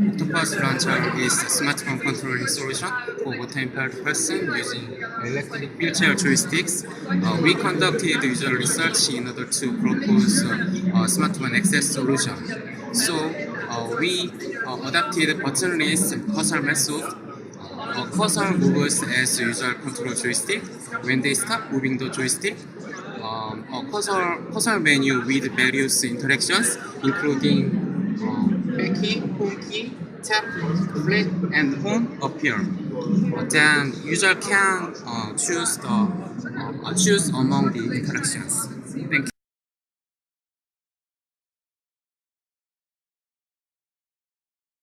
Octopus Launcher is a smartphone controlling solution for motor impaired person using electric wheelchair joysticks. We conducted user research in order to propose a smartphone access solution. So we adapted buttonless cursor method. A cursor moves as user control joystick. When they stop moving the joystick, a cursor menu with various interactions, including back key, home key, tap, flat, and home appear. Then user can choose among the interactions. Thank you.